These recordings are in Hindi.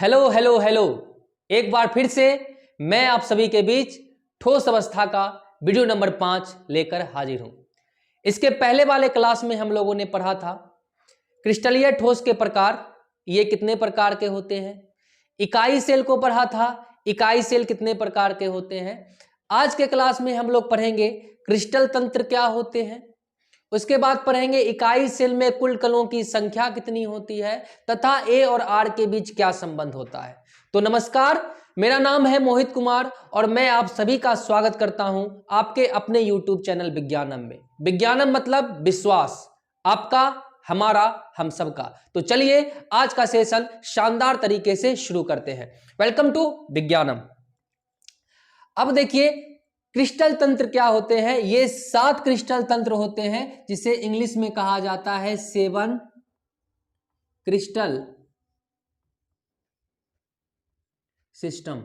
हेलो हेलो हेलो, एक बार फिर से मैं आप सभी के बीच ठोस अवस्था का वीडियो नंबर 5 लेकर हाजिर हूं। इसके पहले वाले क्लास में हम लोगों ने पढ़ा था क्रिस्टलीय ठोस के प्रकार, ये कितने प्रकार के होते हैं। इकाई सेल को पढ़ा था, इकाई सेल कितने प्रकार के होते हैं। आज के क्लास में हम लोग पढ़ेंगे क्रिस्टल तंत्र क्या होते हैं। उसके बाद पढ़ेंगे इकाई सेल में कुल कणों की संख्या कितनी होती है तथा ए और आर के बीच क्या संबंध होता है। तो नमस्कार, मेरा नाम है मोहित कुमार और मैं आप सभी का स्वागत करता हूं आपके अपने YouTube चैनल विज्ञानम में। विज्ञानम मतलब विश्वास, आपका, हमारा, हम सबका। तो चलिए आज का सेशन शानदार तरीके से शुरू करते हैं। वेलकम टू विज्ञानम। अब देखिए क्रिस्टल तंत्र क्या होते हैं। ये 7 क्रिस्टल तंत्र होते हैं जिसे इंग्लिश में कहा जाता है 7 crystal system.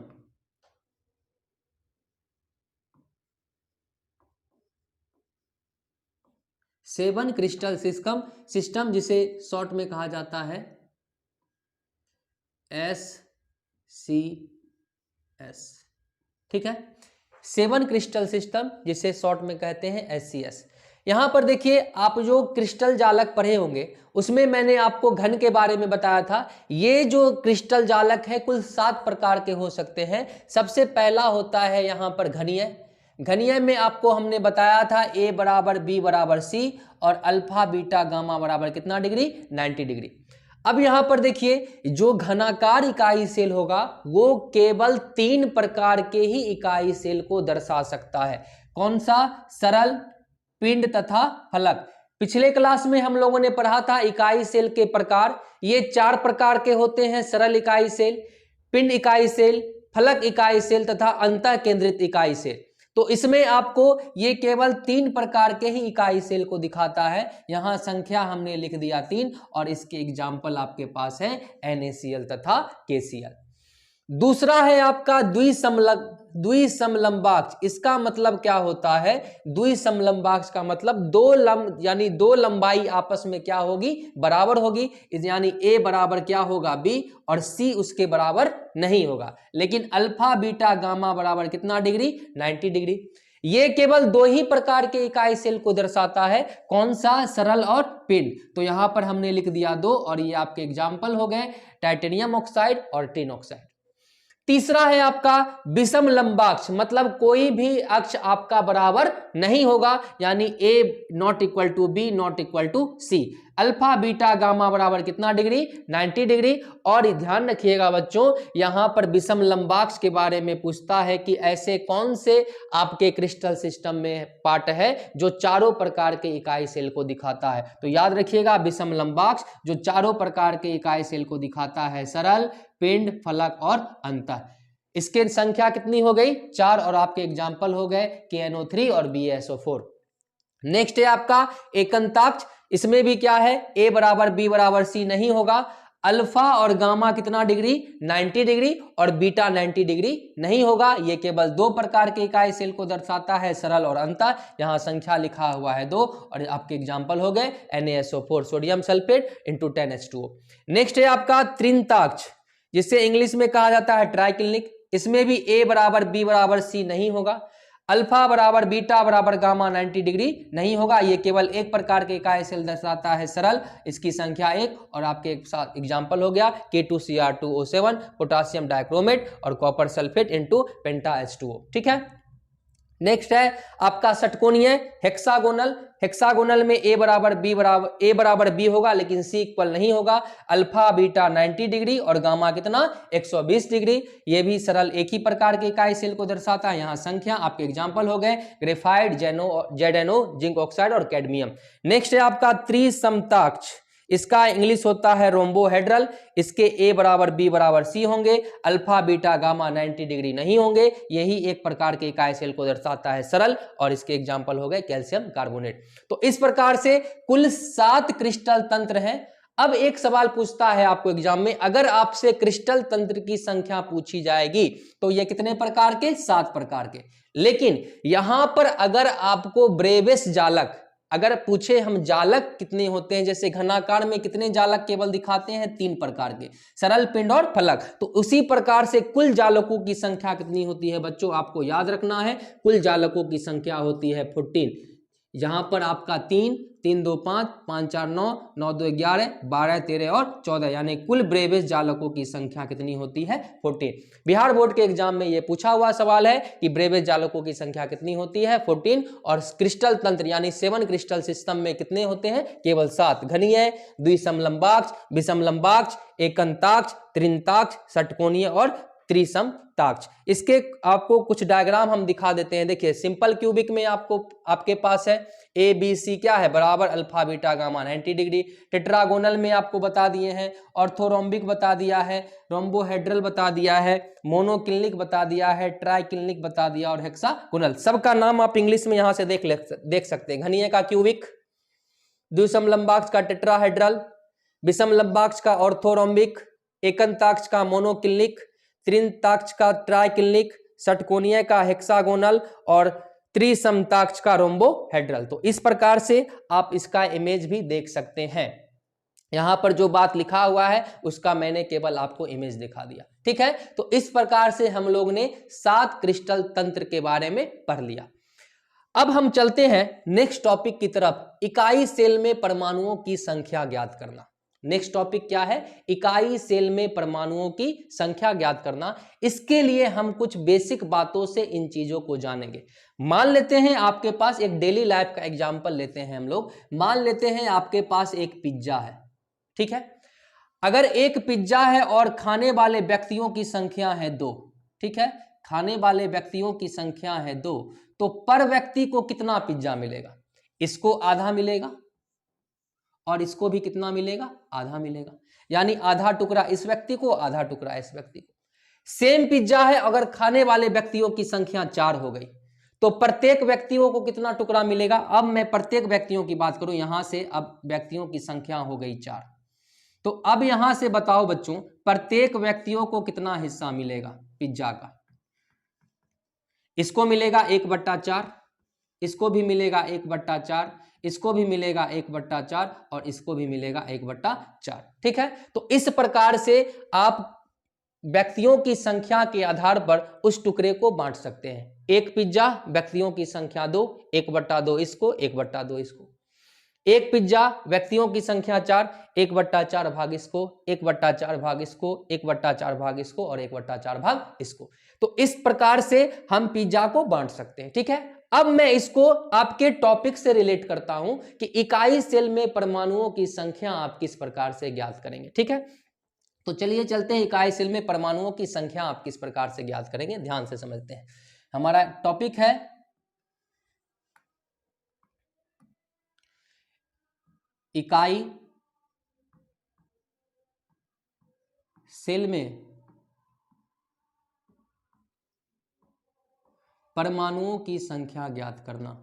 Seven crystal system जिसे शॉर्ट में कहा जाता है SCS। ठीक है, 7 क्रिस्टल सिस्टम जिसे शॉर्ट में कहते हैं SCS। यहां पर देखिए, आप जो क्रिस्टल जालक पढ़े होंगे उसमें मैंने आपको घन के बारे में बताया था। ये जो क्रिस्टल जालक है कुल 7 प्रकार के हो सकते हैं। सबसे पहला होता है यहां पर घनीय। घनीय में आपको हमने बताया था A बराबर B बराबर C और अल्फा बीटा गामा बराबर कितना डिग्री, 90 डिग्री। अब यहां पर देखिए, जो घनाकार इकाई सेल होगा वो केवल 3 प्रकार के ही इकाई सेल को दर्शा सकता है। कौन सा? सरल, पिंड तथा फलक। पिछले क्लास में हम लोगों ने पढ़ा था इकाई सेल के प्रकार। ये 4 प्रकार के होते हैं: सरल इकाई सेल, पिंड इकाई सेल, फलक इकाई सेल तथा अंतः केंद्रित इकाई सेल। तो इसमें आपको ये केवल 3 प्रकार के ही इकाई सेल को दिखाता है। यहां संख्या हमने लिख दिया 3 और इसके एग्जाम्पल आपके पास है NaCl तथा KCl। दूसरा है आपका द्विसमलंबाक्ष। इसका मतलब क्या होता है? द्विसमलंबाक्ष का मतलब दो लंबाई आपस में क्या होगी, बराबर होगी। यानी A बराबर क्या होगा, B, और C उसके बराबर नहीं होगा। लेकिन अल्फा बीटा गामा बराबर कितना डिग्री, 90 डिग्री। ये केवल 2 ही प्रकार के इकाई सेल को दर्शाता है। कौन सा? सरल और पिंड। तो यहां पर हमने लिख दिया 2 और ये आपके एग्जाम्पल हो गए टाइटेनियम ऑक्साइड और टिन ऑक्साइड। तीसरा है आपका विषम लंबाक्ष, मतलब कोई भी अक्ष आपका बराबर नहीं होगा। यानी A not equal to B not equal to C। Alpha beta gamma बराबर कितना डिग्री, 90 डिग्री। और ध्यान रखिएगा बच्चों, यहां पर विषम लंबाक्ष के बारे में पूछता है कि ऐसे कौन से आपके क्रिस्टल सिस्टम में पार्ट है जो चारों प्रकार के इकाई सेल को दिखाता है। तो याद रखिएगा, विषम लंबाक्ष जो चारों प्रकार के इकाई सेल को दिखाता है: सरल, पिंड, फलक और अंतः। इसके संख्या कितनी हो गई? 4 और आपके एग्जाम्पल हो गए KNO3 और BaSO4। नेक्स्ट है आपका एकंताक्ष। इसमें भी क्या है, A बराबर B बराबर C नहीं होगा। अल्फा और गामा कितना डिग्री, 90 डिग्री, और बीटा 90 डिग्री नहीं होगा। ये केवल 2 प्रकार के इकाई सेल को दर्शाता है, सरल और अंतः। यहां संख्या लिखा हुआ है 2 और आपके एग्जाम्पल हो गए NaSO4 sodium sulphate into 10H2O। Next है आपका त्रिंताक्ष, जिसे इंग्लिश में कहा जाता है ट्राइक्लिनिक। इसमें भी A बराबर B बराबर C नहीं होगा। अल्फा बराबर बीटा बराबर गामा 90 डिग्री नहीं होगा। ये केवल 1 प्रकार के इकाई सेल दर्शाता है, सरल। इसकी संख्या 1 और आपके साथ एग्जाम्पल हो गया K2Cr2O7 पोटासियम डाइक्रोमेट और कॉपर सल्फेट इंटू पेंटा H2O। ठीक है, नेक्स्ट है आपका षटकोणीय हेक्सागोनल। हेक्सागोनल में A बराबर B होगा लेकिन C इक्वल नहीं होगा। अल्फा बीटा 90 डिग्री और गामा कितना, 120 डिग्री। ये भी सरल एक ही प्रकार के इकाई सेल को दर्शाता है। यहाँ संख्या आपके एग्जाम्पल हो गए ग्रेफाइट, ZNO, जिंक ऑक्साइड और कैडमियम। नेक्स्ट है आपका त्रिसमताक्ष। इसका इंग्लिश होता है रोम्बोहेड्रल। इसके A बराबर B बराबर C होंगे। अल्फा बीटा गामा 90 डिग्री नहीं होंगे। यही 1 प्रकार के इकाई सेल को दर्शाता है, सरल, और इसके एग्जाम्पल हो गए कैल्शियम कार्बोनेट। तो इस प्रकार से कुल 7 क्रिस्टल तंत्र हैं। अब एक सवाल पूछता है आपको एग्जाम में, अगर आपसे क्रिस्टल तंत्र की संख्या पूछी जाएगी तो ये कितने प्रकार के? 7 प्रकार के। लेकिन यहां पर अगर आपको ब्रेविस जालक अगर पूछे हम जालक कितने होते हैं, जैसे घनाकार में कितने जालक केवल दिखाते हैं, 3 प्रकार के, सरल, पिंड और फलक, तो उसी प्रकार से कुल जालकों की संख्या कितनी होती है बच्चों, आपको याद रखना है, कुल जालकों की संख्या होती है 14। यहां पर आपका 3, 3 2 5, 5 4 9, 9 2 11, 12 13 और 14, यानी कुल ब्रेविस जालकों की संख्या कितनी होती है, 14। बिहार बोर्ड के एग्जाम में यह पूछा हुआ सवाल है कि ब्रेविस जालकों की संख्या कितनी होती है, 14। और क्रिस्टल तंत्र यानी 7 क्रिस्टल सिस्टम में कितने होते हैं, केवल 7, घनीय, द्विसमलंबाक्ष, विषमलंबाक्ष, एकंताक्ष, त्रिंताक्ष, षटकोणीय और त्रिसमताक्ष। इसके आपको कुछ डायग्राम हम दिखा देते हैं। देखिए सिंपल क्यूबिक में आपको आपके पास है ए बी सी क्या है, बराबर alpha beta gamma 90 degree. Tetragonal में आपको बता दिए हैं, ऑर्थोरोम्बिक बता दिया है, रोम्बोहेड्रल बता दिया है, मोनोक्लिनिक बता दिया है, ट्राइक्लिनिक बता दिया और हेक्सागोनल। सबका नाम आप इंग्लिश में यहां से देख सकते हैं। घनीय का क्यूबिक, द्विसमलंबाक्ष का टेट्राहेड्रल, विषमलंबाक्ष का ऑर्थोरोम्बिक, एकंताक्ष का मोनोक्लिनिक, त्रिंताक्ष का ट्राइक्लिनिक, षटकोणीय का हेक्सागोनल और त्रिसमताक्ष का रोम्बोहेड्रल। तो इस प्रकार से आप इसका इमेज भी देख सकते हैं। यहां पर जो बात लिखा हुआ है उसका मैंने केवल आपको इमेज दिखा दिया, ठीक है। तो इस प्रकार से हम लोग ने 7 क्रिस्टल तंत्र के बारे में पढ़ लिया। अब हम चलते हैं नेक्स्ट टॉपिक की तरफ, इकाई सेल में परमाणुओं की संख्या ज्ञात करना। नेक्स्ट टॉपिक क्या है, इकाई सेल में परमाणुओं की संख्या ज्ञात करना। इसके लिए हम कुछ बेसिक बातों से इन चीजों को जानेंगे। मान लेते हैं आपके पास एक डेली लाइफ का एग्जांपल लेते हैं हम लोग। मान लेते हैं आपके पास एक पिज्जा है, ठीक है। अगर एक पिज्जा है और खाने वाले व्यक्तियों की संख्या है 2, ठीक है, खाने वाले व्यक्तियों की संख्या है 2, तो पर व्यक्ति को कितना पिज्जा मिलेगा, इसको आधा मिलेगा और इसको भी कितना मिलेगा, आधा मिलेगा। यानी आधा टुकड़ा इस व्यक्ति को, आधा टुकड़ा इस व्यक्ति को। सेम पिज्जा है, अगर खाने वाले व्यक्तियों की संख्या 4 हो गई तो प्रत्येक व्यक्तियों को कितना टुकड़ा मिलेगा। अब मैं प्रत्येक व्यक्तियों की बात करूं, यहां से अब व्यक्तियों की संख्या हो गई 4, तो अब यहां से बताओ बच्चों प्रत्येक व्यक्तियों को कितना हिस्सा मिलेगा पिज्जा का। इसको मिलेगा 1/4, इसको भी मिलेगा 1/4, इसको भी मिलेगा 1/4 और इसको भी मिलेगा 1/4, ठीक है। तो इस प्रकार से आप व्यक्तियों की संख्या के आधार पर उस टुकड़े को बांट सकते हैं। एक पिज्जा, व्यक्तियों की संख्या 2, 1/2 इसको, 1/2 इसको। एक पिज्जा, व्यक्तियों की संख्या 4, 1/4 भाग इसको, 1/4 भाग इसको, 1/4 भाग इसको और 1/4 भाग इसको। तो इस प्रकार से हम पिज्जा को बांट सकते हैं, ठीक है। अब मैं इसको आपके टॉपिक से रिलेट करता हूं कि इकाई सेल में परमाणुओं की संख्या आप किस प्रकार से ज्ञात करेंगे, ठीक है। तो चलिए चलते हैं, इकाई सेल में परमाणुओं की संख्या आप किस प्रकार से ज्ञात करेंगे, ध्यान से समझते हैं। हमारा टॉपिक है इकाई सेल में परमाणुओं की संख्या ज्ञात करना।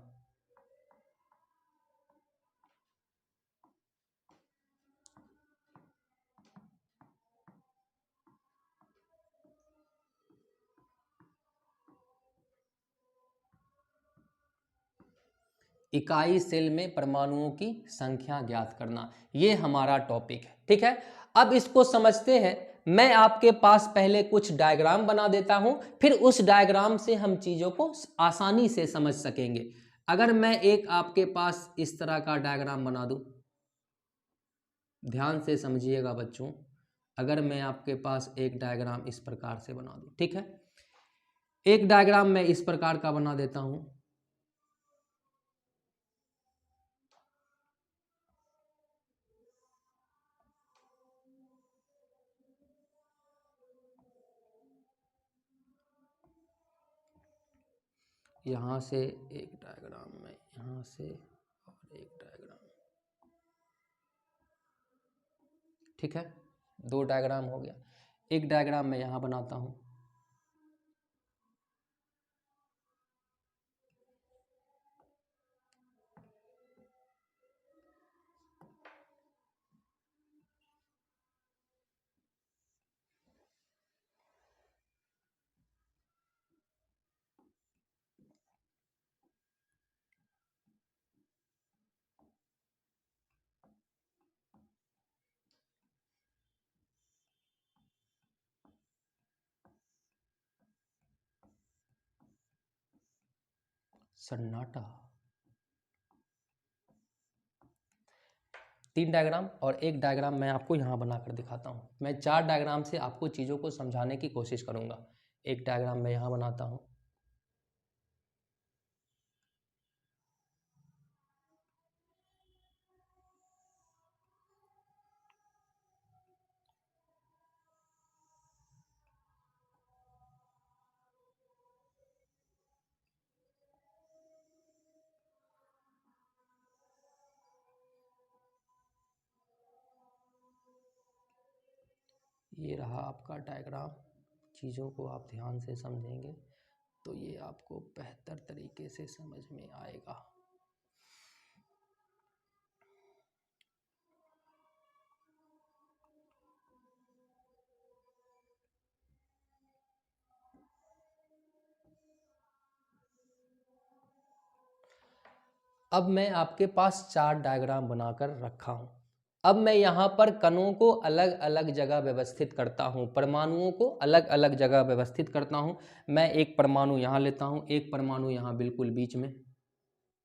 इकाई सेल में परमाणुओं की संख्या ज्ञात करना, यह हमारा टॉपिक है, ठीक है। अब इसको समझते हैं। मैं आपके पास पहले कुछ डायग्राम बना देता हूं, फिर उस डायग्राम से हम चीजों को आसानी से समझ सकेंगे। अगर मैं एक आपके पास इस तरह का डायग्राम बना दूं, ध्यान से समझिएगा बच्चों। अगर मैं आपके पास एक डायग्राम इस प्रकार से बना दूं, ठीक है, एक डायग्राम मैं इस प्रकार का बना देता हूं। यहां से एक डायग्राम में, यहां से और एक डायग्राम, ठीक है, 2 डायग्राम हो गया। एक डायग्राम मैं यहां बनाता हूं। सन्नाटा। 3 डायग्राम और एक डायग्राम मैं आपको यहाँ बनाकर दिखाता हूँ। मैं 4 डायग्राम से आपको चीज़ों को समझाने की कोशिश करूँगा। एक डायग्राम मैं यहाँ बनाता हूँ, ये रहा आपका डायग्राम। चीज़ों को आप ध्यान से समझेंगे तो ये आपको बेहतर तरीके से समझ में आएगा। अब मैं आपके पास 4 डायग्राम बनाकर रखा हूं। अब मैं यहाँ पर कणों को अलग अलग जगह व्यवस्थित करता हूँ, परमाणुओं को अलग अलग जगह व्यवस्थित करता हूँ। मैं एक परमाणु यहाँ लेता हूँ, एक परमाणु यहाँ बिल्कुल बीच में,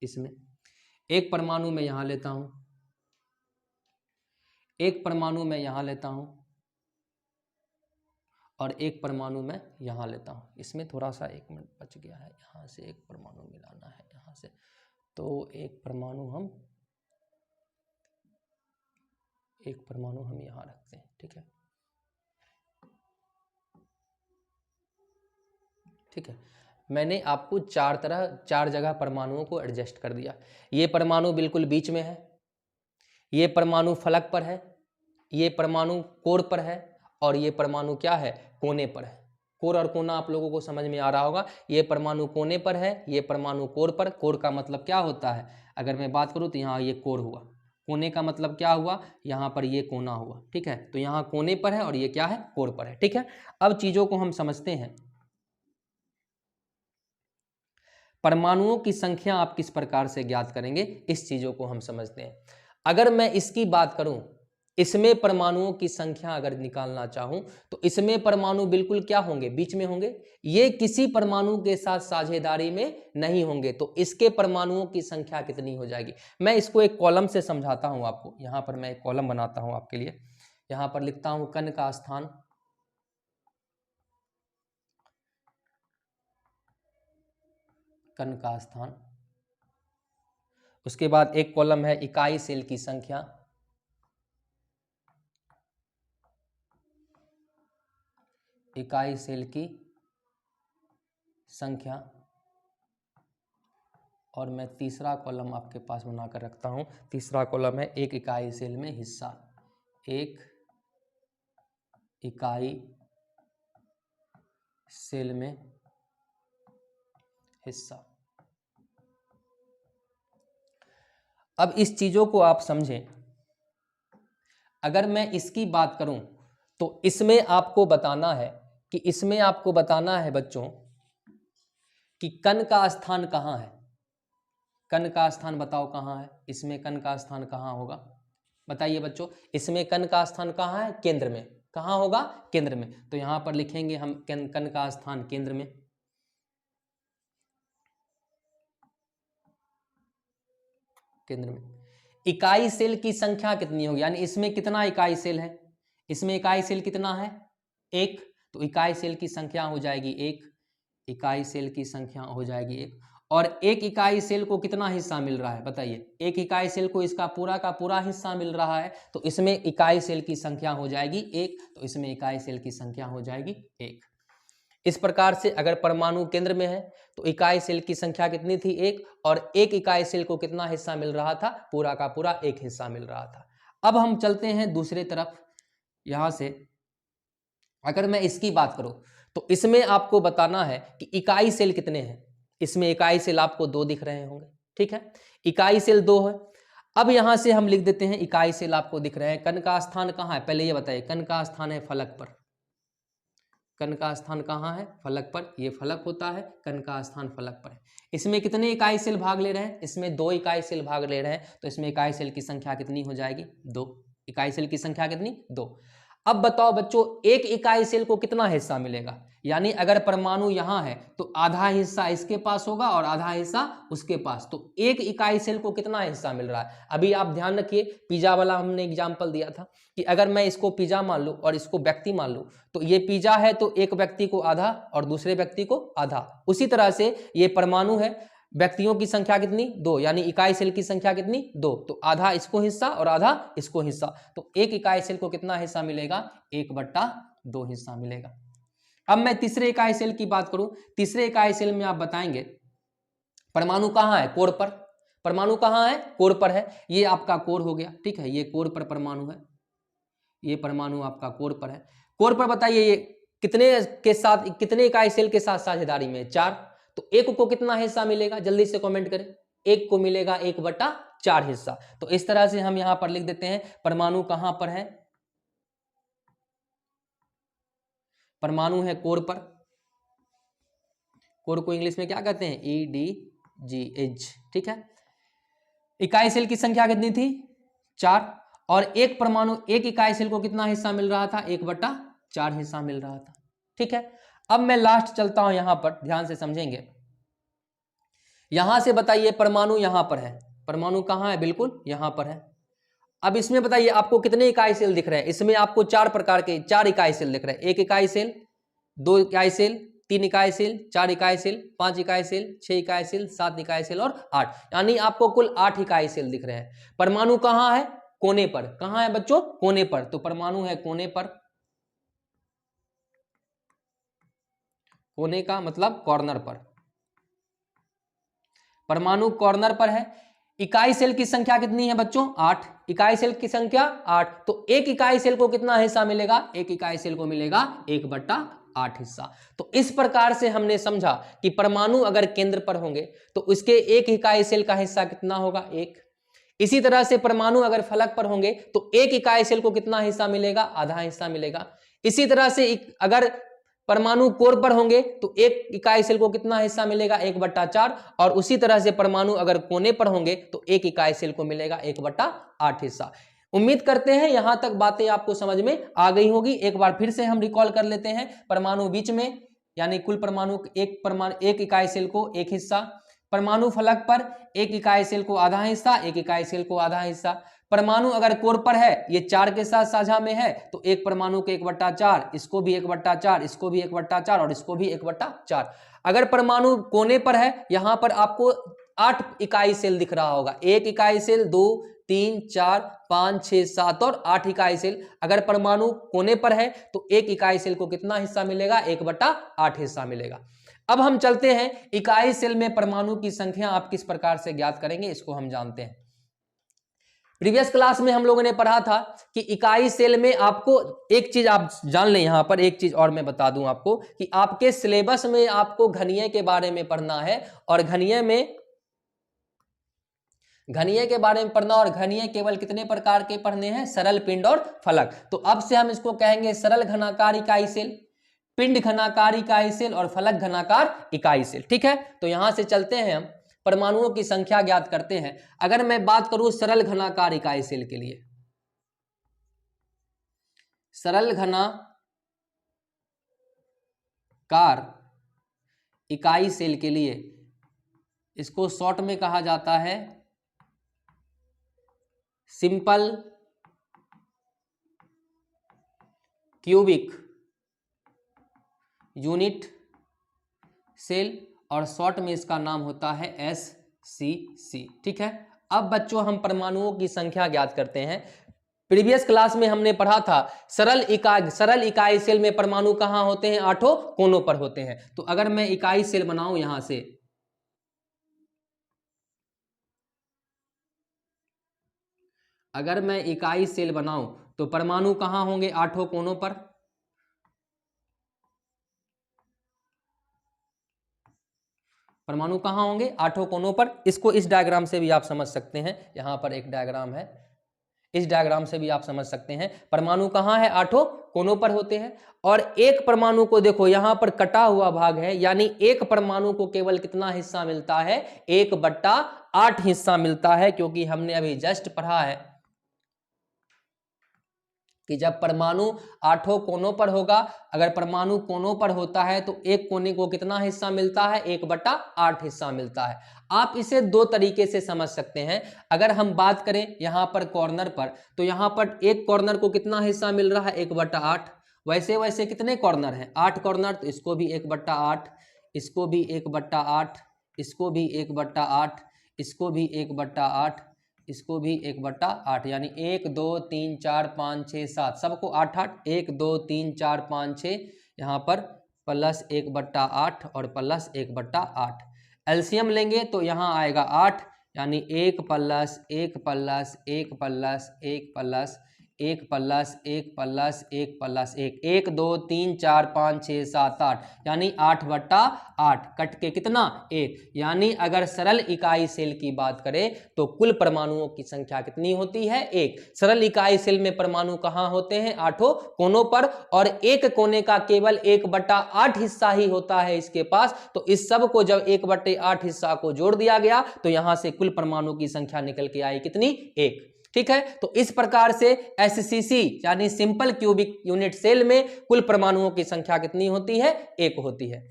इसमें एक परमाणु मैं यहाँ लेता हूँ, एक परमाणु मैं यहाँ लेता हूँ और एक परमाणु मैं यहाँ लेता हूँ। इसमें थोड़ा सा 1 मिनट बच गया है, यहाँ से एक परमाणु मिलाना है यहाँ से, तो एक परमाणु हम यहाँ रखते हैं। ठीक है, ठीक है। मैंने आपको 4 जगह परमाणुओं को एडजस्ट कर दिया। ये परमाणु बिल्कुल बीच में है, ये परमाणु फलक पर है, ये परमाणु कोर पर है और ये परमाणु क्या है, कोने पर है। कोर और कोना आप लोगों को समझ में आ रहा होगा। ये परमाणु कोने पर है, ये परमाणु कोर पर। कोर का मतलब क्या होता है, अगर मैं बात करूं तो यहाँ ये कोर हुआ, कोने का मतलब क्या हुआ, यहाँ पर ये कोना हुआ। ठीक है, तो यहाँ कोने पर है और ये क्या है, कोर पर है। ठीक है, अब चीजों को हम समझते हैं। परमाणुओं की संख्या आप किस प्रकार से ज्ञात करेंगे, इस चीजों को हम समझते हैं। अगर मैं इसकी बात करूं, इसमें परमाणुओं की संख्या अगर निकालना चाहूं तो इसमें परमाणु बिल्कुल क्या होंगे, बीच में होंगे। ये किसी परमाणु के साथ साझेदारी में नहीं होंगे, तो इसके परमाणुओं की संख्या कितनी हो जाएगी। मैं इसको एक कॉलम से समझाता हूं आपको। यहां पर मैं एक कॉलम बनाता हूं आपके लिए। यहां पर लिखता हूं कण का स्थान, कण का स्थान। उसके बाद एक कॉलम है इकाई सेल की संख्या, इकाई सेल की संख्या। और मैं तीसरा कॉलम आपके पास बनाकर रखता हूं। तीसरा कॉलम है एक इकाई सेल में हिस्सा, एक इकाई सेल में हिस्सा। अब इस चीजों को आप समझें। अगर मैं इसकी बात करूं तो इसमें आपको बताना है कि इसमें आपको बताना है बच्चों कि कण का स्थान कहां है। कण का स्थान बताओ कहां है, इसमें कण का स्थान कहां होगा, बताइए बच्चों। इसमें कण का स्थान कहां है, केंद्र में। कहां होगा, केंद्र में। तो यहां पर लिखेंगे हम कण का स्थान केंद्र में। केंद्र में। इकाई सेल की संख्या कितनी होगी, यानी इसमें कितना इकाई सेल है, इसमें इकाई सेल कितना है, 1। तो इकाई सेल की संख्या हो जाएगी 1, इकाई सेल की संख्या हो जाएगी 1। और एक इकाई सेल को कितना हिस्सा मिल रहा है, बताइए। एक इकाई सेल को इसका पूरा का पूरा हिस्सा मिल रहा है, तो इसमें इकाई सेल की संख्या हो जाएगी 1। तो इसमें इकाई सेल की संख्या हो जाएगी 1। इस प्रकार से अगर परमाणु केंद्र में है तो इकाई सेल की संख्या कितनी थी, 1। और एक इकाई सेल को कितना हिस्सा मिल रहा था, पूरा का पूरा 1 हिस्सा मिल रहा था। अब हम चलते हैं दूसरे तरफ। यहां से अगर मैं इसकी बात करूं तो इसमें आपको बताना है कि इकाई सेल कितने हैं। इसमें इकाई सेल आपको 2 दिख रहे होंगे, ठीक है, इकाई सेल 2 है। अब यहां से हम लिख देते हैं इकाई सेल आपको दिख रहे हैं। कण का स्थान कहां है, पहले ये बताइए। कण का स्थान है फलक पर। कण का स्थान कहां है, फलक पर। ये फलक होता है, कण का स्थान फलक पर है। इसमें कितने इकाई सेल भाग ले रहे हैं, इसमें 2 इकाई सेल भाग ले रहे हैं। तो इसमें इकाई सेल की संख्या कितनी हो जाएगी, 2। इकाई सेल की संख्या कितनी, 2। अब बताओ बच्चों, एक इकाई सेल को कितना हिस्सा मिलेगा। यानी अगर परमाणु यहाँ है तो आधा हिस्सा इसके पास होगा और आधा हिस्सा उसके पास, तो एक इकाई सेल को कितना हिस्सा मिल रहा है। अभी आप ध्यान रखिए, पिज्जा वाला हमने एग्जांपल दिया था कि अगर मैं इसको पिज्जा मान लूं और इसको व्यक्ति मान लूं, तो ये पिज्जा है तो एक व्यक्ति को आधा और दूसरे व्यक्ति को आधा। उसी तरह से ये परमाणु है, व्यक्तियों की संख्या कितनी 2, यानी इकाई सेल की संख्या कितनी 2, तो आधा इसको हिस्सा और आधा इसको हिस्सा, तो एक इकाई सेल को कितना हिस्सा मिलेगा 1/2 हिस्सा मिलेगा। अब मैं तीसरे इकाई सेल की बात करूं, तीसरे इकाई सेल में आप बताएंगे परमाणु कहां है, कोर पर। परमाणु कहां है, कोर पर है, ये आपका कोर हो गया, ठीक है, ये कोर पर परमाणु है, ये परमाणु आपका कोर पर है। कोर पर बताइए ये कितने के साथ, कितने इकाई सेल के साथ साझेदारी में, 4, तो एक को कितना हिस्सा मिलेगा, जल्दी से कमेंट करें। एक को मिलेगा 1/4 हिस्सा। तो इस तरह से हम यहां पर लिख देते हैं परमाणु कहां पर है, परमाणु है कोर पर। कोर को इंग्लिश में क्या कहते हैं, EDGH, ठीक है। इकाई सेल की संख्या कितनी थी 4, और एक परमाणु, एक इकाई सेल को कितना हिस्सा मिल रहा था, 1/4 हिस्सा मिल रहा था, ठीक है। अब मैं लास्ट चलता हूं, यहां पर ध्यान से समझेंगे। यहां से बताइए परमाणु यहां पर है, परमाणु कहां है, बिल्कुल यहां पर है। अब इसमें बताइए आपको कितने इकाई सेल दिख रहे हैं, इसमें आपको 4 प्रकार के 4 इकाई सेल दिख रहे हैं, 1 इकाई सेल, 2 इकाई सेल, 3 इकाई सेल, 4 इकाई सेल, 5 इकाई सेल, 6 इकाई सेल, 7 इकाई सेल और 8, यानी आपको कुल 8 इकाई सेल दिख रहे हैं। परमाणु कहां है, कोने पर। कहां है बच्चों, कोने पर, तो परमाणु है कोने पर। कोने का मतलब कॉर्नर पर, परमाणु कॉर्नर पर है। इकाई सेल की संख्या कितनी है बच्चों, 8, इकाई सेल की संख्या 8, तो एक इकाई सेल को कितना हिस्सा मिलेगा, एक इकाई सेल को मिलेगा 1/8 हिस्सा। तो इस प्रकार से हमने समझा कि परमाणु अगर केंद्र पर होंगे तो उसके एक इकाई सेल का हिस्सा कितना होगा, 1। इसी तरह से परमाणु अगर फलक पर होंगे तो एक इकाई सेल को कितना हिस्सा मिलेगा, आधा हिस्सा मिलेगा। इसी तरह से अगर परमाणु कोर पर होंगे तो एक इकाई सेल को कितना हिस्सा मिलेगा, 1/4, और उसी तरह से परमाणु अगर कोने पर होंगे तो एक इकाई सेल को मिलेगा 1/8 हिस्सा। उम्मीद करते हैं यहां तक बातें आपको समझ में आ गई होगी। एक बार फिर से हम रिकॉल कर लेते हैं। परमाणु बीच में, यानी कुल परमाणु, एक इकाई सेल को एक हिस्सा। परमाणु फलक पर एक इकाई सेल को आधा हिस्सा, एक इकाई सेल को आधा हिस्सा। परमाणु अगर कोर पर है, ये 4 के साथ साझा में है, तो एक परमाणु के 1/4, इसको भी 1/4, इसको भी 1/4 और इसको भी 1/4। अगर परमाणु कोने पर है, यहां पर आपको 8 इकाई सेल दिख रहा होगा, एक इकाई सेल, 2, 3, 4, 5, 6, 7 और 8 इकाई सेल। अगर परमाणु कोने पर है तो एक इकाई सेल को कितना हिस्सा मिलेगा, 1/8 हिस्सा मिलेगा। अब हम चलते हैं इकाई सेल में परमाणु की संख्या आप किस प्रकार से ज्ञात करेंगे, इसको हम जानते हैं। प्रीवियस क्लास में हम लोगों ने पढ़ा था कि इकाई सेल में आपको एक चीज आप जान लें, यहां पर एक चीज और मैं बता दूं आपको कि आपके सिलेबस में आपको घनीय के बारे में पढ़ना है, और घनीय के बारे में पढ़ना, और घनीय केवल कितने प्रकार के पढ़ने हैं, सरल, पिंड और फलक। तो अब से हम इसको कहेंगे सरल घनाकार इकाई सेल, पिंड घनाकार इकाई सेल और फलक घनाकार इकाई सेल, ठीक है। तो यहां से चलते हैं, हम परमाणुओं की संख्या ज्ञात करते हैं। अगर मैं बात करूं सरल घनाकार इकाई सेल के लिए, सरल घनाकार इकाई सेल के लिए, इसको शॉर्ट में कहा जाता है सिंपल क्यूबिक यूनिट सेल, और शॉर्ट में इसका नाम होता है SCC, ठीक है। अब बच्चों हम परमाणुओं की संख्या ज्ञात करते हैं। प्रीवियस क्लास में हमने पढ़ा था सरल इकाई सेल में परमाणु कहां होते हैं, 8 कोनों पर होते हैं। तो अगर मैं इकाई सेल बनाऊं, यहां से अगर मैं इकाई सेल बनाऊं तो परमाणु कहां होंगे, 8 कोनों पर। परमाणु कहां होंगे, 8 कोनों पर। इसको इस डायग्राम से भी आप समझ सकते हैं, यहां पर एक डायग्राम है, इस डायग्राम से भी आप समझ सकते हैं। परमाणु कहां है, 8 कोनों पर होते हैं। और एक परमाणु को देखो यहां पर कटा हुआ भाग है, यानी एक परमाणु को केवल कितना हिस्सा मिलता है, 1/8 हिस्सा मिलता है, क्योंकि हमने अभी जस्ट पढ़ा है कि जब परमाणु 8 कोनों पर होगा, अगर परमाणु कोनों पर होता है तो एक कोने को कितना हिस्सा मिलता है, 1/8 हिस्सा मिलता है। आप इसे दो तरीके से समझ सकते हैं। अगर हम बात करें यहां पर कॉर्नर पर, तो यहां पर एक कॉर्नर को कितना हिस्सा मिल रहा है, 1/8। वैसे वैसे कितने कॉर्नर हैं, 8 कॉर्नर, तो इसको भी 1/8, इसको भी 1/8, इसको भी 1/8, इसको भी 1/8, इसको भी 1/8, यानी 1 2 3 4 5 6 7, सबको 8 1 2 3 4 5 6, यहाँ पर प्लस 1/8 और प्लस 1/8। एलसीएम लेंगे तो यहाँ आएगा 8, यानी 1 plus 1 plus 1 plus 1 plus 1 plus 1 plus 1 plus 1, 1 2 3 4 5 6 7 8, यानी 8/8 कट के कितना, 1। यानी अगर सरल इकाई सेल की बात करें तो कुल परमाणुओं की संख्या कितनी होती है, 1। सरल इकाई सेल में परमाणु कहाँ होते हैं, 8 कोनों पर, और एक कोने का केवल 1/8 हिस्सा ही होता है इसके पास। तो इस सब को जब 1/8 हिस्सा को जोड़ दिया गया तो यहां से कुल परमाणु की संख्या निकल के आई कितनी, 1। ठीक है, तो इस प्रकार से एससीसी यानी सिंपल क्यूबिक यूनिट सेल में कुल परमाणुओं की संख्या कितनी होती है, 1 होती है।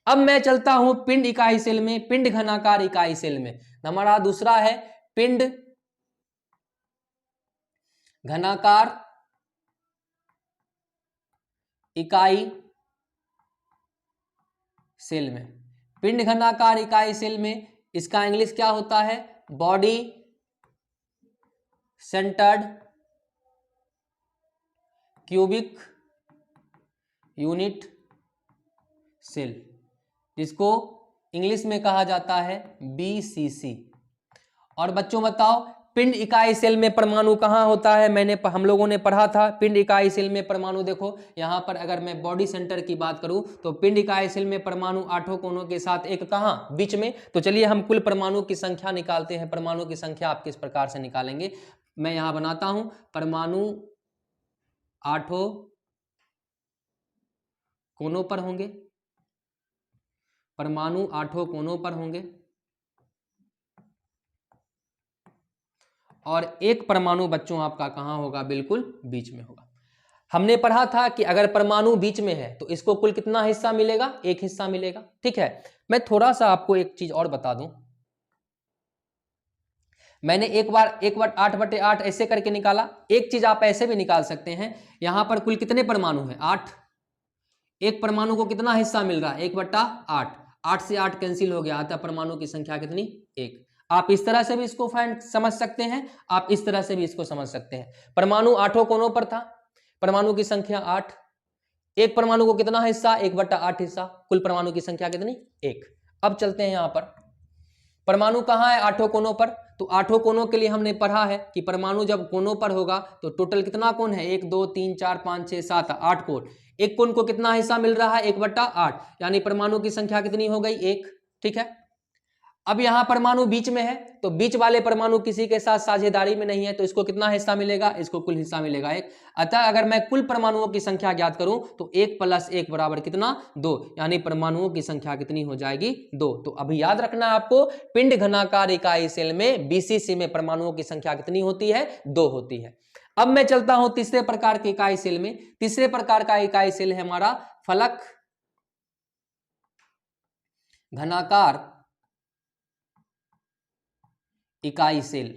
अब मैं चलता हूं पिंड इकाई सेल में, पिंड घनाकार इकाई सेल में। हमारा दूसरा है पिंड घनाकार इकाई सेल में। पिंड घनाकार इकाई सेल में इसका इंग्लिश क्या होता है, body centered cubic unit cell, जिसको इंग्लिश में कहा जाता है बीसीसी। और बच्चों बताओ पिंड इकाई सेल में परमाणु कहाँ होता है, हम लोगों ने पढ़ा था पिंड इकाई सेल में परमाणु। देखो यहां पर अगर मैं बॉडी सेंटर की बात करूं तो पिंड इकाई सेल में परमाणु 8 कोनों के साथ एक कहां, बीच में। तो चलिए हम कुल परमाणु की संख्या निकालते हैं। परमाणु की संख्या आप किस प्रकार से निकालेंगे, मैं यहां बनाता हूं। परमाणु 8 कोनों पर होंगे, परमाणु 8 कोनों पर होंगे, और एक परमाणु बच्चों आपका कहां होगा, बिल्कुल बीच में होगा। हमने पढ़ा था कि अगर परमाणु बीच में है तो इसको कुल कितना हिस्सा मिलेगा, 1 हिस्सा मिलेगा। ठीक है, मैं थोड़ा सा आपको एक चीज और बता दूं। मैंने एक बार 8/8 ऐसे करके निकाला, एक चीज आप ऐसे भी निकाल सकते हैं। यहां पर कुल कितने परमाणु हैं, 8। एक परमाणु को कितना हिस्सा मिल रहा है, 1/8। 8 से 8 कैंसिल हो गया, अतः परमाणु की संख्या कितनी, 1। आप इस तरह से भी इसको फाइंड समझ सकते हैं, आप इस तरह से भी इसको समझ सकते हैं। परमाणु 8 कोनों पर था, परमाणु की संख्या 8। एक परमाणु को कितना हिस्सा, 1/8 हिस्सा, कुल परमाणु की संख्या कितनी, 1। अब चलते हैं यहां पर, परमाणु कहां है, 8 कोनों पर। तो 8 कोनों के लिए हमने पढ़ा है कि परमाणु जब कोनों पर होगा तो टोटल कितना कोण है, 1 2 3 4 5 6 7 8 कोण। एक कोण को कितना हिस्सा मिल रहा है, 1/8, यानी परमाणु की संख्या कितनी हो गई, 1। ठीक है, अब यहां परमाणु बीच में है तो बीच वाले परमाणु किसी के साथ साझेदारी में नहीं है, तो इसको कितना हिस्सा मिलेगा, इसको कुल हिस्सा मिलेगा 1। अतः अगर मैं कुल परमाणुओं की संख्या ज्ञात करूं तो 1 + 1 बराबर कितना, 2, यानी परमाणुओं की संख्या कितनी हो जाएगी, 2। तो अभी याद रखना आपको, पिंड घनाकार इकाई सेल में बीसीसी में परमाणुओं की संख्या कितनी होती है, 2 होती है। अब मैं चलता हूं तीसरे प्रकार के इकाई सेल में। तीसरे प्रकार का इकाई सेल है हमारा फलक घनाकार इकाई सेल।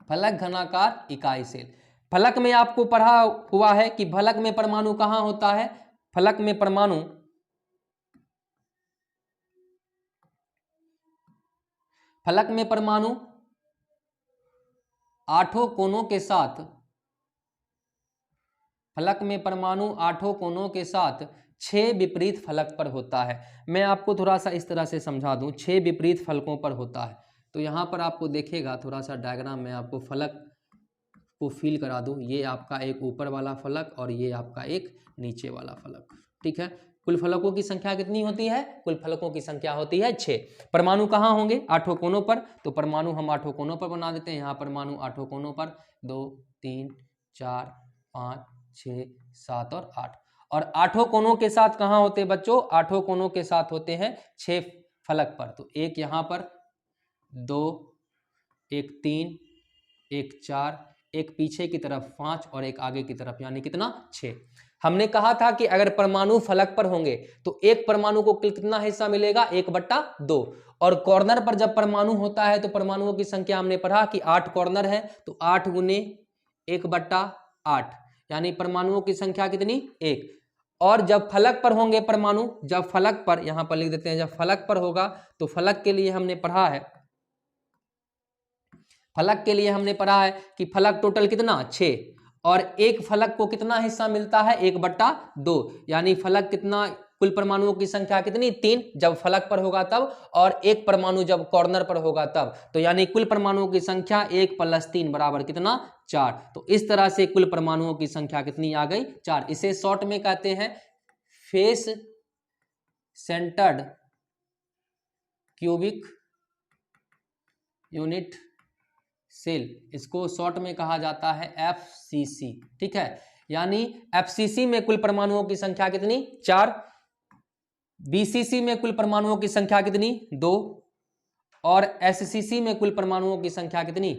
फलक घनाकार इकाई सेल, फलक में आपको पढ़ा हुआ है कि फलक में परमाणु कहां होता है, फलक में परमाणु फलक में परमाणु 8 कोनों के साथ, फलक में परमाणु 8 कोनों के साथ 6 विपरीत फलक पर होता है। मैं आपको थोड़ा सा इस तरह से समझा दूं, 6 विपरीत फलकों पर होता है। तो यहां पर आपको देखेगा थोड़ा सा डायग्राम में आपको फलक को फील करा दूं, ये आपका एक ऊपर वाला फलक और ये आपका एक नीचे वाला फलक। ठीक है, कुल फलकों की संख्या कितनी होती है, कुल फलकों की संख्या होती है 6। परमाणु कहाँ होंगे, 8 कोनों पर। तो परमाणु हम 8 कोनों पर बना देते हैं। यहाँ परमाणु 8 कोनों पर 2 3 4 5 6 7 और 8। और 8 कोनों के साथ कहाँ होते हैं बच्चों, 8 कोनों के साथ होते हैं 6 फलक पर। तो एक यहाँ पर, 2, एक 3, एक 4, एक पीछे की तरफ 5 और एक आगे की तरफ, यानी कितना 6। हमने कहा था कि अगर परमाणु फलक पर होंगे तो एक परमाणु को कितना हिस्सा मिलेगा, 1/2। और कॉर्नर पर जब परमाणु होता है तो परमाणुओं की संख्या हमने पढ़ा कि 8 कॉर्नर है, तो 8 गुने 1/8, यानी परमाणुओं की संख्या कितनी, 1। और जब फलक पर होंगे परमाणु, जब फलक पर, यहां पर लिख देते हैं, जब फलक पर होगा तो फलक के लिए हमने पढ़ा है, फलक के लिए हमने पढ़ा है कि फलक टोटल कितना 6, और एक फलक को कितना हिस्सा मिलता है, 1/2, यानी फलक कितना, कुल परमाणुओं की संख्या कितनी, 3 जब फलक पर होगा तब, और एक परमाणु जब कॉर्नर पर होगा तब, तो यानी कुल परमाणुओं की संख्या 1 + 3 बराबर कितना, 4। तो इस तरह से कुल परमाणुओं की संख्या कितनी आ गई, 4। इसे शॉर्ट में कहते हैं face centered cubic unit cell, इसको शॉर्ट में कहा जाता है FCC, ठीक है। यानी FCC में कुल परमाणुओं की संख्या कितनी, 4, BCC में कुल परमाणुओं की संख्या कितनी, 2, और SCC में कुल परमाणुओं की संख्या कितनी,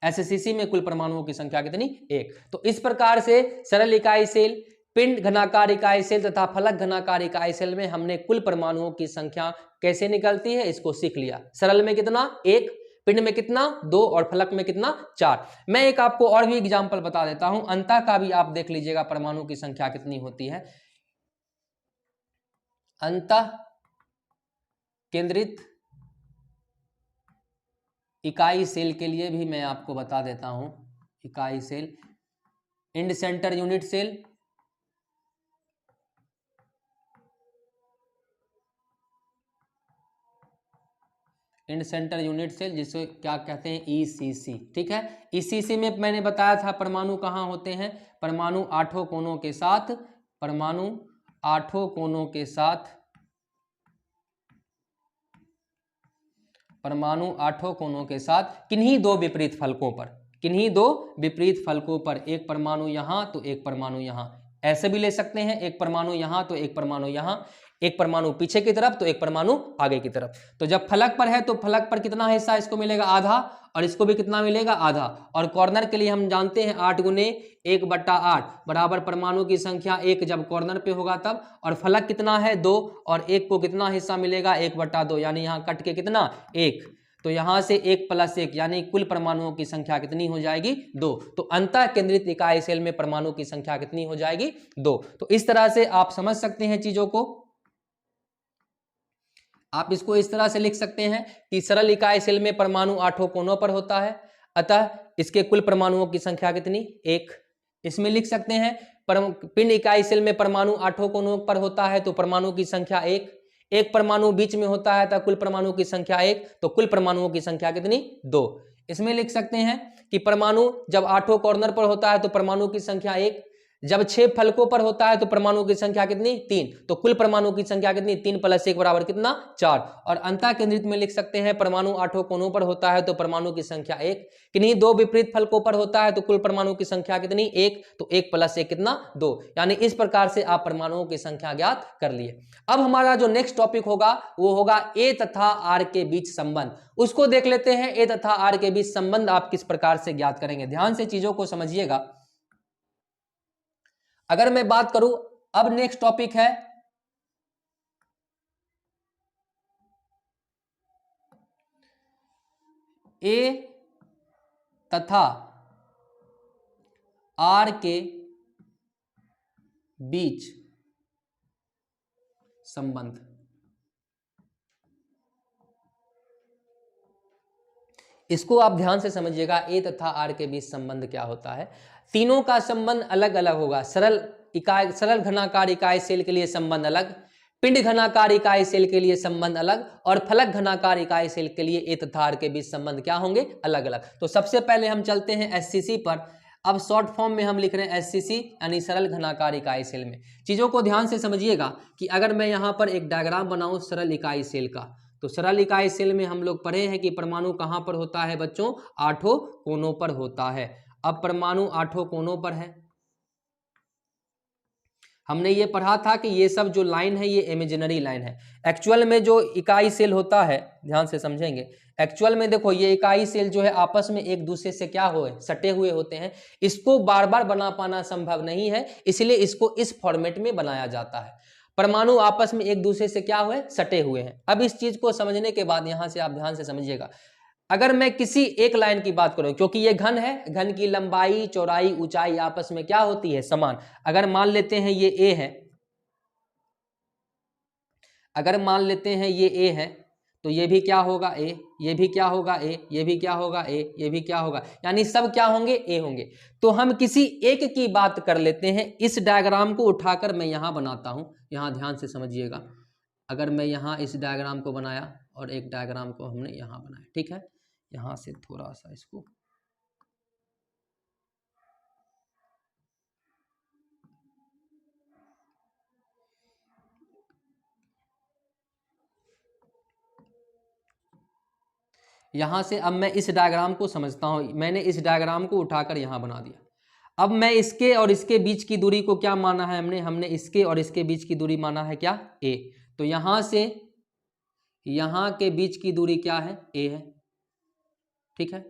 SCC में कुल परमाणुओं की संख्या कितनी, 1। तो इस प्रकार से सरल इकाई सेल, पिंड घनाकार इकाई सेल तथा फलक घनाकार इकाई सेल में हमने कुल परमाणुओं की संख्या कैसे निकलती है इसको सीख लिया। सरल में कितना, 1, पिंड में कितना, 2, और फलक में कितना, 4। मैं एक आपको और भी एग्जांपल बता देता हूं, अंतः का भी आप देख लीजिएगा परमाणु की संख्या कितनी होती है। अंतः केंद्रित इकाई सेल के लिए भी मैं आपको बता देता हूं, इकाई cell, end centered unit cell, end centered unit cell, जिसे क्या कहते हैं, ECC, ठीक है। ECC में मैंने बताया था परमाणु कहाँ होते हैं, परमाणु 8 कोनों के साथ, परमाणु 8 कोनों के साथ, परमाणु 8 कोनों के साथ किन्हीं 2 विपरीत फलकों पर, किन्हीं 2 विपरीत फलकों पर, एक परमाणु यहां तो एक परमाणु यहां, ऐसे भी ले सकते हैं, एक परमाणु यहां तो एक परमाणु यहां, एक परमाणु पीछे की तरफ तो एक परमाणु आगे की तरफ। तो जब फलक पर है तो फलक पर कितना हिस्सा इसको मिलेगा, आधा, और इसको भी कितना मिलेगा, आधा। और कॉर्नर के लिए हम जानते हैं 8 गुने 1/8 बराबर परमाणु की संख्या 1 जब कॉर्नर पे होगा तब, और फलक कितना है, 2, और 1 को कितना हिस्सा मिलेगा, 1/2, यानी यहाँ कट के कितना, 1। तो यहां से 1 + 1 यानी कुल परमाणुओं की संख्या कितनी हो जाएगी, 2। तो अंतः केंद्रित इकाई सेल में परमाणु की संख्या कितनी हो जाएगी, 2। तो इस तरह से आप समझ सकते हैं चीजों को। आप इसको इस तरह से लिख सकते हैं कि सरल इकाई सेल में परमाणु 8 कोनों पर होता है, अतः इसके कुल परमाणुओं की संख्या कितनी, 1। इसमें लिख सकते हैं पिंड इकाई सेल में परमाणु 8 कोनों पर होता है तो परमाणु की संख्या 1, एक परमाणु बीच में होता है तो कुल परमाणु की संख्या 1, तो कुल परमाणुओं की संख्या कितनी, 2। इसमें लिख सकते हैं कि परमाणु जब 8 कॉर्नर पर होता है तो परमाणु की संख्या 1, जब 6 फलकों पर होता है तो परमाणु की संख्या कितनी, 3, तो कुल परमाणु की संख्या कितनी, 3 + 1 बराबर कितना, 4। और अंतः केंद्रित में लिख सकते हैं परमाणु 8 कोनों पर होता है तो परमाणु की संख्या 1, किन्हीं 2 विपरीत फलकों पर होता है तो कुल परमाणु की संख्या कितनी, 1, तो 1 + 1 कितना, 2। यानी इस प्रकार से आप परमाणुओं की संख्या ज्ञात कर लिए। अब हमारा जो नेक्स्ट टॉपिक होगा वो होगा ए तथा आर के बीच संबंध। उसको देख लेते हैं, ए तथा आर के बीच संबंध आप किस प्रकार से ज्ञात करेंगे। ध्यान से चीजों को समझिएगा। अगर मैं बात करूं, अब नेक्स्ट टॉपिक है ए तथा आर के बीच संबंध। इसको आप ध्यान से समझिएगा, ए तथा आर के बीच संबंध क्या होता है। तीनों का संबंध अलग अलग होगा। सरल घनाकार इकाई सेल के लिए संबंध अलग, पिंड घनाकार इकाई सेल के लिए संबंध अलग, और फलक घनाकार इकाई सेल के लिए ए तथा आर के बीच संबंध क्या होंगे, अलग अलग। तो सबसे पहले हम चलते हैं SCC पर। अब शॉर्ट फॉर्म में हम लिख रहे हैं SCC यानी सरल घनाकार इकाई सेल में। चीजों को ध्यान से समझिएगा कि अगर मैं यहां पर एक डायग्राम बनाऊं सरल इकाई सेल का, तो सरल इकाई सेल में हम लोग पढ़े हैं कि परमाणु कहां पर होता है बच्चों, 8 कोनों पर होता है। अब परमाणु 8 कोनों पर है। हमने ये पढ़ा था कि ये सब जो लाइन है ये इमेजिनरी लाइन है। एक्चुअल में जो इकाई सेल होता है, ध्यान से समझेंगे, एक्चुअल में देखो ये इकाई सेल जो है आपस में एक दूसरे से क्या हुए, सटे हुए होते हैं। इसको बार बार बना पाना संभव नहीं है, इसलिए इसको इस फॉर्मेट में बनाया जाता है। परमाणु आपस में एक दूसरे से क्या हुए, सटे हुए हैं। अब इस चीज को समझने के बाद यहां से आप ध्यान से समझिएगा, अगर मैं किसी एक लाइन की बात करूं, क्योंकि ये घन है, घन की लंबाई चौड़ाई ऊंचाई आपस में क्या होती है, समान। अगर मान लेते हैं ये ए है, अगर मान लेते हैं ये ए है, तो ये भी क्या होगा ए, ये भी क्या होगा ए, ये भी क्या होगा ए, ये भी क्या होगा, यानी सब क्या होंगे, ए होंगे। तो हम किसी एक की बात कर लेते हैं। इस डायग्राम को उठाकर मैं यहां बनाता हूं, यहां ध्यान से समझिएगा। अगर मैं यहां इस डायग्राम को बनाया और एक डायग्राम को हमने यहां बनाया, ठीक है, यहां से थोड़ा सा इसको यहां से, अब मैं इस डायग्राम को समझता हूं। मैंने इस डायग्राम को उठाकर यहां बना दिया। अब मैं इसके और इसके बीच की दूरी को क्या माना है, हमने इसके और इसके बीच की दूरी माना है क्या, ए। तो यहां से यहां के बीच की दूरी क्या है, ए है, ठीक है।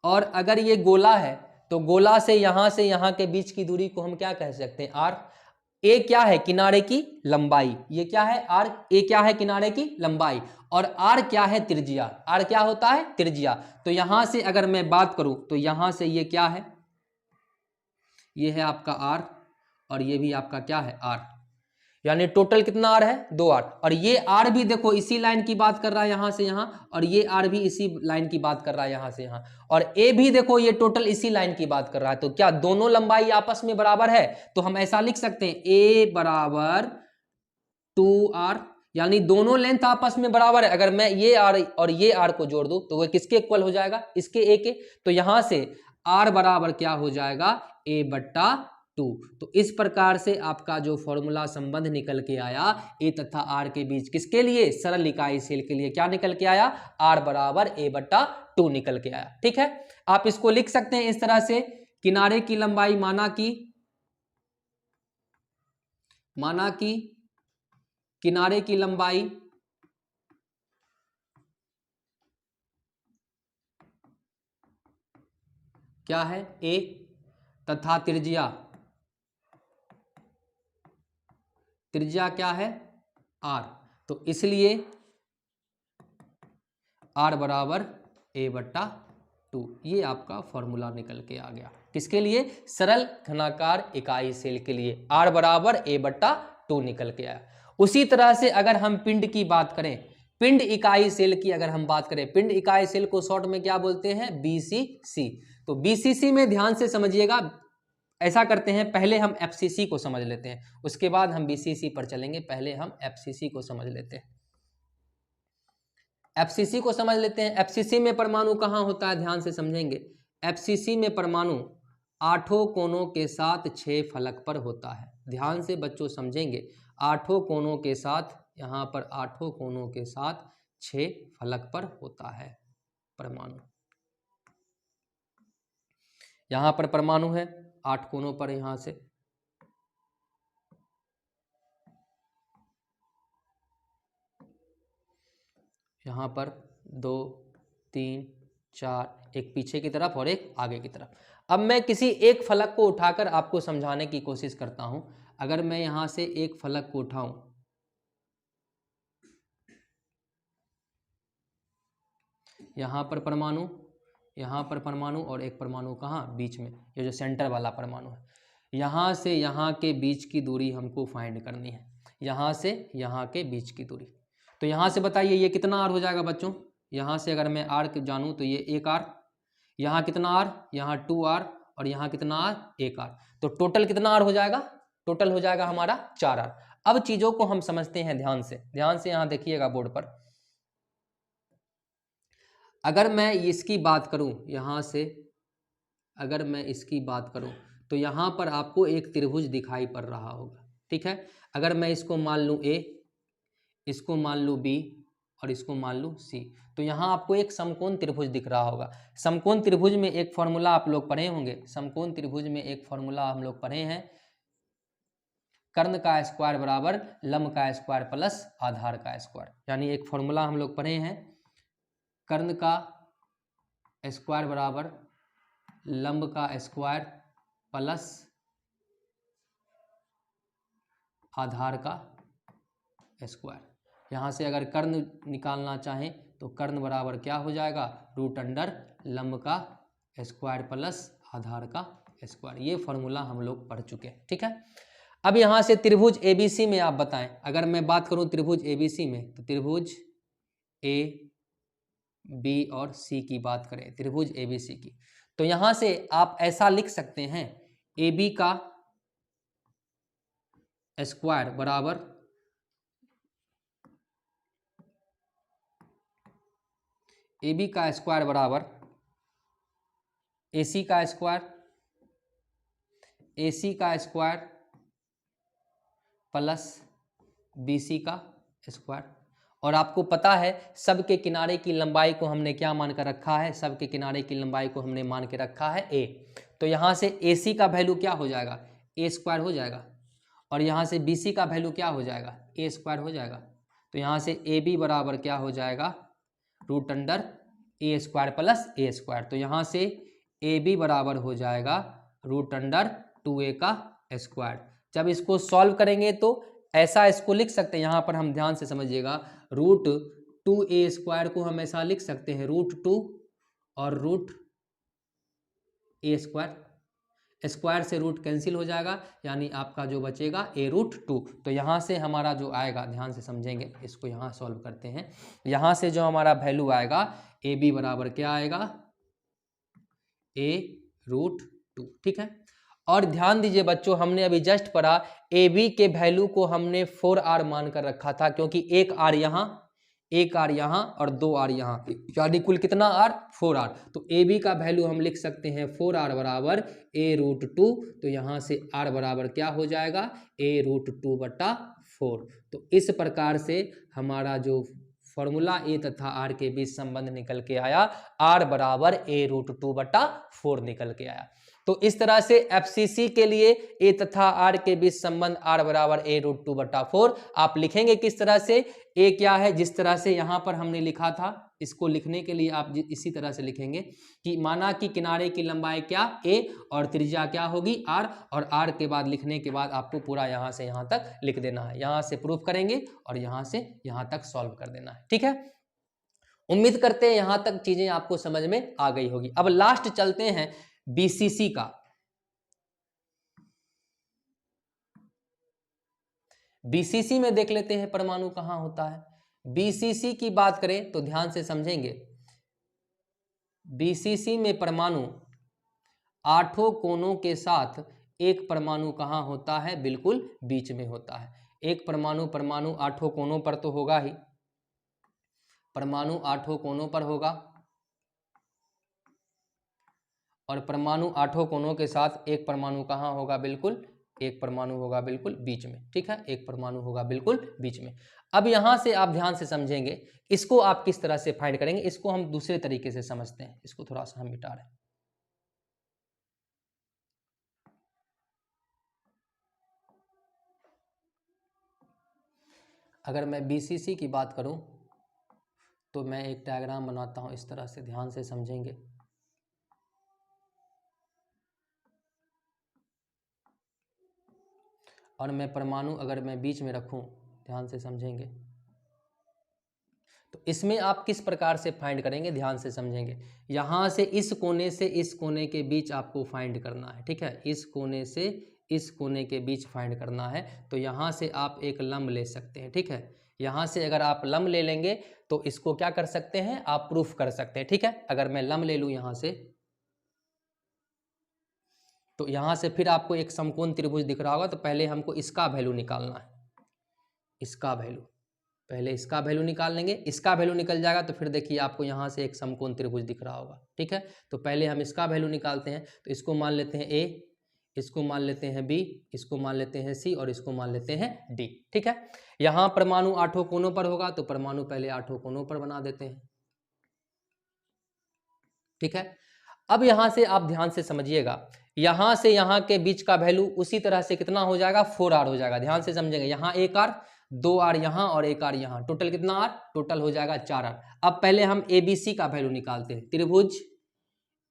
और अगर ये गोला है, तो गोला से यहां के बीच की दूरी को हम क्या कह सकते हैं, आर। ए क्या है, किनारे की लंबाई, ये क्या है आर, ए क्या है, किनारे की लंबाई, और आर क्या है, त्रिज्या। आर क्या होता है, त्रिज्या। तो यहां से अगर मैं बात करूं, तो यहां से ये क्या है, ये है आपका आर, और ये भी आपका क्या है, आर। यानी टोटल कितना आर है, 2 आर। और ये आर भी देखो इसी लाइन की बात कर रहा है यहां से यहां, और ये आर भी इसी लाइन की बात कर रहा है यहां से यहां, और ए भी देखो ये टोटल इसी लाइन की बात कर रहा है। तो क्या दोनों लंबाई आपस में बराबर है, तो हम ऐसा लिख सकते हैं ए बराबर 2r, यानी दोनों लेंथ आपस में बराबर है। अगर मैं ये आर और ये आर को जोड़ दूं, तो वह किसके इक्वल हो जाएगा, इसके ए के। तो यहां से आर बराबर क्या हो जाएगा, a बट्टा 2। तो इस प्रकार से आपका जो फॉर्मूला संबंध निकल के आया ए तथा आर के बीच, किसके लिए, सरल इकाई सेल के लिए, क्या निकल के आया, आर बराबर a बट्टा 2 निकल के आया। ठीक है, आप इसको लिख सकते हैं इस तरह से, किनारे की लंबाई माना कि किनारे की लंबाई क्या है, a, तथा त्रिज्या क्या है, r। तो इसलिए r बराबर a बट्टा 2। ये आपका फॉर्मूला निकल के आ गया, किसके लिए, सरल घनाकार इकाई सेल के लिए, r बराबर a बट्टा 2 निकल के आया। उसी तरह से अगर हम पिंड की बात करें, पिंड इकाई सेल की अगर हम बात करें, पिंड इकाई सेल को शॉर्ट में क्या बोलते हैं, बीसीसी। तो बीसीसी में ध्यान से समझिएगा, ऐसा करते हैं, पहले हम एफसीसी को समझ लेते हैं, उसके बाद हम बीसीसी पर चलेंगे। पहले हम एफसीसी को समझ लेते हैं, एफसीसी को समझ लेते हैं। एफसीसी में परमाणु कहाँ होता है, ध्यान से समझेंगे। एफसीसी में परमाणु 8 कोनों के साथ 6 फलक पर होता है। ध्यान से बच्चों समझेंगे, 8 कोनों के साथ, यहाँ पर 8 कोनों के साथ 6 फलक पर होता है परमाणु। यहाँ पर परमाणु है 8 कोनों पर, यहाँ से यहाँ पर 2 3 4, एक पीछे की तरफ और एक आगे की तरफ। अब मैं किसी एक फलक को उठाकर आपको समझाने की कोशिश करता हूं। अगर मैं यहां से एक फलक को उठाऊं, यहां पर परमाणु, यहां पर परमाणु, और एक परमाणु कहां, बीच में, ये जो सेंटर वाला परमाणु है। यहां से यहां के बीच की दूरी हमको फाइंड करनी है, यहां से यहां के बीच की दूरी। तो यहां से बताइए ये कितना आर हो जाएगा बच्चों, यहां से अगर मैं आर जानूं तो ये 1 आर, यहाँ कितना आर, यहाँ 2 आर, और यहाँ कितना आर, 1 आर। तो टोटल कितना आर हो जाएगा, टोटल हो जाएगा हमारा 4 आर। अब चीजों को हम समझते हैं ध्यान से, यहाँ देखिएगा बोर्ड पर। अगर मैं इसकी बात करूं, यहाँ से अगर मैं इसकी बात करूं, तो यहाँ पर आपको एक त्रिभुज दिखाई पड़ रहा होगा, ठीक है। अगर मैं इसको मान लूं ए, इसको मान लूं बी, और इसको मान लूं सी, तो यहाँ आपको एक समकोण त्रिभुज दिख रहा होगा। समकोण त्रिभुज में एक फॉर्मूला आप लोग पढ़े होंगे, समकोण त्रिभुज में एक फॉर्मूला हम लोग पढ़े हैं, कर्ण का स्क्वायर बराबर लंब का स्क्वायर प्लस आधार का स्क्वायर। यानी एक फॉर्मूला हम लोग पढ़े हैं, कर्ण का स्क्वायर बराबर लंब का स्क्वायर प्लस आधार का स्क्वायर। यहाँ से अगर कर्ण निकालना चाहें तो कर्ण बराबर क्या हो जाएगा, रूट अंडर लंब का स्क्वायर प्लस आधार का स्क्वायर। ये फॉर्मूला हम लोग पढ़ चुके हैं, ठीक है। अब यहाँ से त्रिभुज एबीसी में आप बताएं, अगर मैं बात करूं त्रिभुज एबीसी में, तो त्रिभुज ए बी और सी की बात करें, त्रिभुज एबीसी की, तो यहाँ से आप ऐसा लिख सकते हैं, ए बी का स्क्वायर बराबर ए बी का स्क्वायर बराबर ए सी का स्क्वायर, ए सी का स्क्वायर प्लस बी सी का स्क्वायर। और आपको पता है सबके किनारे की लंबाई को हमने क्या मान कर रखा है, सबके किनारे की लंबाई को हमने मान के रखा है ए। तो यहाँ से ए सी का वैल्यू क्या हो जाएगा, ए स्क्वायर हो जाएगा, और यहाँ से बी सी का वैल्यू क्या हो जाएगा, ए स्क्वायर हो जाएगा। तो यहाँ से ए बी बराबर क्या हो जाएगा, रूट अंडर ए स्क्वायर प्लस ए स्क्वायर। तो यहाँ से ए बी बराबर हो जाएगा रूट अंडर 2a का स्क्वायर। जब इसको सॉल्व करेंगे तो ऐसा इसको लिख सकते हैं, यहाँ पर हम ध्यान से समझिएगा, रूट 2a स्क्वायर को हम ऐसा लिख सकते हैं, रूट 2 और रूट ए स्क्वायर, स्क्वायर से रूट कैंसिल हो जाएगा, यानी आपका जो बचेगा ए रूट 2। तो यहाँ से हमारा जो आएगा, ध्यान से समझेंगे, इसको यहाँ सॉल्व करते हैं, यहाँ से जो हमारा वैल्यू आएगा ए बी बराबर क्या आएगा, ए रूट 2, ठीक है। और ध्यान दीजिए बच्चों, हमने अभी जस्ट पढ़ा ए बी के वैल्यू को हमने 4r मान कर रखा था, क्योंकि एक r यहाँ, एक r यहाँ और 2r यहाँ, यानी कुल कितना r, 4r। तो ए बी का वैल्यू हम लिख सकते हैं 4r बराबर ए रूट 2। तो यहाँ से r बराबर क्या हो जाएगा, ए रूट 2/4। तो इस प्रकार से हमारा जो फॉर्मूला ए तथा आर के बीच संबंध निकल के आया, आर बराबर ए रूट 2/4 निकल के आया। तो इस तरह से एफसीसी के लिए ए तथा आर के बीच संबंध आर बराबर ए रूट 2/4 आप लिखेंगे किस तरह से, ए क्या है, जिस तरह से यहाँ पर हमने लिखा था, इसको लिखने के लिए आप इसी तरह से लिखेंगे कि माना कि किनारे की लंबाई क्या ए और त्रिज्या क्या होगी आर, और आर के बाद लिखने के बाद आपको पूरा यहाँ से यहाँ तक लिख देना है, यहाँ से प्रूफ करेंगे और यहाँ से यहाँ तक सॉल्व कर देना है, ठीक है। उम्मीद करते हैं यहाँ तक चीजें आपको समझ में आ गई होगी। अब लास्ट चलते हैं बीसीसी का। बीसीसी में देख लेते हैं परमाणु कहां होता है। बीसीसी की बात करें तो ध्यान से समझेंगे, बीसीसी में परमाणु 8 कोनों के साथ एक परमाणु कहां होता है, बिल्कुल बीच में होता है। एक परमाणु 8 कोनों पर तो होगा ही, परमाणु 8 कोनों पर होगा, और परमाणु 8 कोनों के साथ एक परमाणु कहां होगा, बिल्कुल एक परमाणु होगा बिल्कुल बीच में, ठीक है, एक परमाणु होगा बिल्कुल बीच में। अब यहां से आप ध्यान से समझेंगे, इसको आप किस तरह से फाइंड करेंगे, इसको हम दूसरे तरीके से समझते हैं, इसको थोड़ा सा हम मिटा रहे हैं। अगर मैं बीसीसी की बात करूं तो मैं एक डायग्राम बनाता हूं, इस तरह से ध्यान से समझेंगे। और मैं परमाणु अगर मैं बीच में रखूं, ध्यान से समझेंगे, तो इसमें आप किस प्रकार से फाइंड करेंगे, ध्यान से समझेंगे। यहां से इस कोने के बीच आपको फाइंड करना है, ठीक है, इस कोने से इस कोने के बीच फाइंड करना है। तो यहां से आप एक लंब ले सकते हैं, ठीक है, यहां से अगर आप लंब ले लेंगे तो इसको क्या कर सकते हैं, आप प्रूफ कर सकते हैं, ठीक है। अगर मैं लंब ले लूं यहां से, तो यहां से फिर आपको एक समकोण त्रिभुज दिख रहा होगा, तो पहले हमको इसका वैल्यू निकालना है, इसका वैल्यू, पहले इसका वैल्यू निकाल लेंगे, इसका वैल्यू निकल जाएगा तो फिर देखिए आपको यहाँ से एक समकोण त्रिभुज दिख रहा होगा, ठीक है। तो पहले हम इसका वैल्यू निकालते हैं, तो इसको मान लेते हैं ए, इसको मान लेते हैं बी, इसको मान लेते हैं सी और इसको मान लेते हैं डी, ठीक है। यहाँ परमाणु 8 कोनों पर होगा, तो परमाणु पहले 8 कोनों पर बना देते हैं, ठीक है। अब यहां से आप ध्यान से समझिएगा, यहां से यहां के बीच का वैल्यू उसी तरह से कितना हो जाएगा 4r हो जाएगा। ध्यान से समझेंगे, यहाँ 1r 2r यहाँ और 1r यहाँ, टोटल कितना r, टोटल हो जाएगा 4r। अब पहले हम ABC का वैल्यू निकालते हैं। त्रिभुज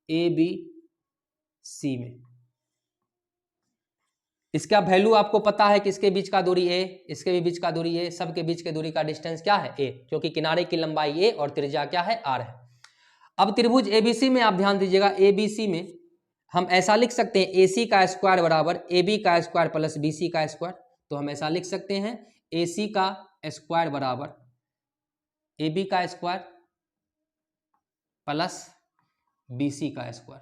ABC में इसका वैल्यू आपको पता है कि इसके बीच का दूरी a, इसके भी बीच का दूरी a, सबके बीच के दूरी का डिस्टेंस क्या है a, क्योंकि किनारे की लंबाई a और त्रिज्या क्या है r है। अब त्रिभुज ABC में आप ध्यान दीजिएगा, ABC में हम ऐसा लिख सकते हैं AC का स्क्वायर बराबर AB का स्क्वायर प्लस BC का स्क्वायर। तो हम ऐसा लिख सकते हैं AC का स्क्वायर बराबर AB का स्क्वायर प्लस BC का स्क्वायर।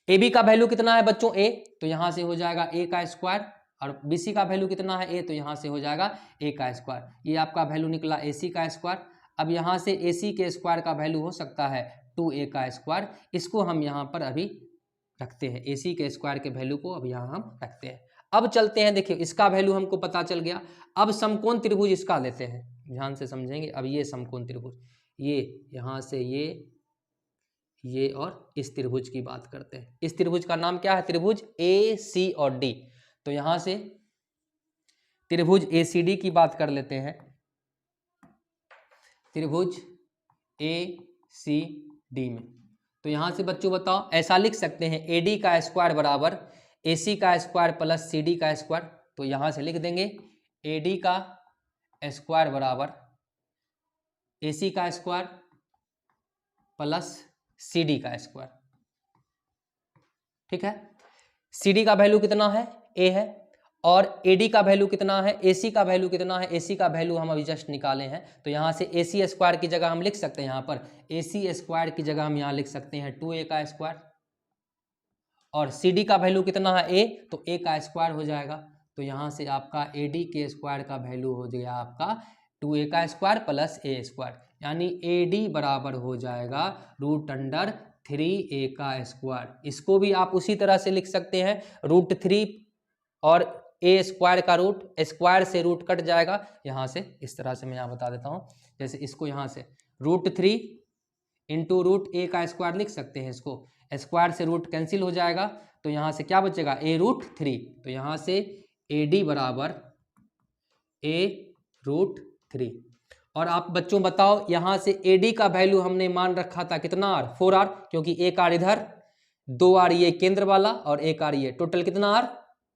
AB का वैल्यू कितना है बच्चों a, तो यहां से हो जाएगा a का स्क्वायर, और BC का वैल्यू कितना है a, तो यहां से हो जाएगा a का स्क्वायर। ये आपका वैल्यू निकला AC का स्क्वायर। अब यहां से AC के स्क्वायर का वैल्यू हो सकता है 2a का स्क्वायर, इसको हम यहां पर अभी रखते हैं, AC के स्क्वायर के वैल्यू को अब यहां हम रखते हैं। अब चलते हैं, देखिए इसका वैल्यू हमको पता चल गया। अब समकोण त्रिभुज इसका लेते हैं, ध्यान से समझेंगे। अब ये समकोण त्रिभुज, ये यहां से ये और इस त्रिभुज की बात करते हैं। इस त्रिभुज का नाम क्या है, त्रिभुज AC और D। तो यहां से त्रिभुज ACD की बात कर लेते हैं। त्रिभुज ACD में तो यहां से बच्चों बताओ, ऐसा लिख सकते हैं AD का स्क्वायर बराबर AC का स्क्वायर प्लस CD का स्क्वायर। तो यहां से लिख देंगे AD का स्क्वायर बराबर AC का स्क्वायर प्लस CD का स्क्वायर, ठीक है। CD का वैल्यू कितना है a है, और AD का वैल्यू कितना है, AC का वैल्यू कितना है, AC का वैल्यू हम अभी जस्ट निकाले हैं। तो यहाँ से AC स्क्वायर की जगह हम लिख सकते हैं, यहाँ पर AC स्क्वायर की जगह हम यहाँ लिख सकते हैं 2a का स्क्वायर, और CD का वैल्यू कितना है a, तो a का स्क्वायर हो जाएगा। तो यहाँ से आपका AD के स्क्वायर का वैल्यू हो गया आपका 2a का स्क्वायर प्लस a स्क्वायर, यानी AD बराबर हो जाएगा √3a का स्क्वायर। इसको भी आप उसी तरह से लिख सकते हैं, √3 और a स्क्वायर का रूट, स्क्वायर से रूट कट जाएगा। यहाँ से इस तरह से मैं यहाँ बता देता हूँ, जैसे इसको यहाँ से √3 इंटू √a का स्क्वायर लिख सकते हैं। इसको स्क्वायर से रूट कैंसिल हो जाएगा, तो यहाँ से क्या बचेगा a√3। तो यहाँ से AD बराबर a√3। और आप बच्चों बताओ, यहाँ से AD का वैल्यू हमने मान रखा था कितना r, 4r, क्योंकि 1r इधर, 2r ये केंद्र वाला और 1r ये, टोटल कितना r,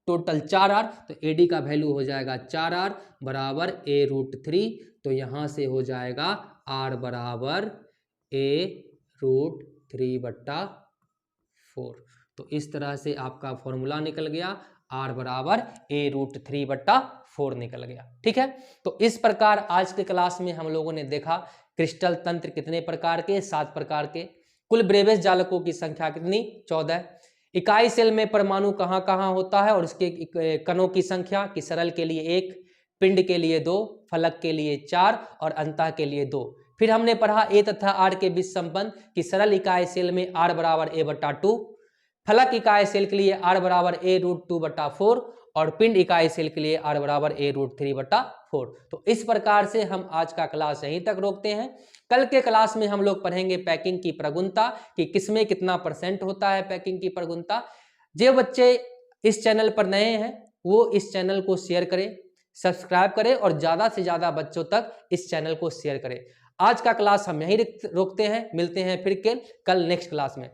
टोटल 4r। तो AD का वैल्यू हो जाएगा 4r बराबर a√3। तो यहाँ से हो जाएगा r बराबर a√3/4। तो इस तरह से आपका फॉर्मूला निकल गया, r बराबर a√3/4 निकल गया, ठीक है। तो इस प्रकार आज के क्लास में हम लोगों ने देखा क्रिस्टल तंत्र कितने प्रकार के, 7 प्रकार के। कुल ब्रेविस जालकों की संख्या कितनी, 14। इकाई सेल में परमाणु कहाँ कहाँ होता है और उसके कणों की संख्या, कि सरल के लिए 1, पिंड के लिए 2, फलक के लिए 4 और अंतः के लिए 2। फिर हमने पढ़ा a तथा r के बीच संबंध, कि सरल इकाई सेल में r बराबर a/2, फलक इकाई सेल के लिए r बराबर a√2/4 और पिंड इकाई सेल के लिए r बराबर a√3/4। तो इस प्रकार से हम आज का क्लास यहीं तक रोकते हैं। कल के क्लास में हम लोग पढ़ेंगे पैकिंग की प्रगुणता, कि किसमें कितना % होता है पैकिंग की प्रगुणता। जो बच्चे इस चैनल पर नए हैं वो इस चैनल को शेयर करें, सब्सक्राइब करें और ज़्यादा से ज़्यादा बच्चों तक इस चैनल को शेयर करें। आज का क्लास हम यहीं रोकते हैं, मिलते हैं फिर कल नेक्स्ट क्लास में।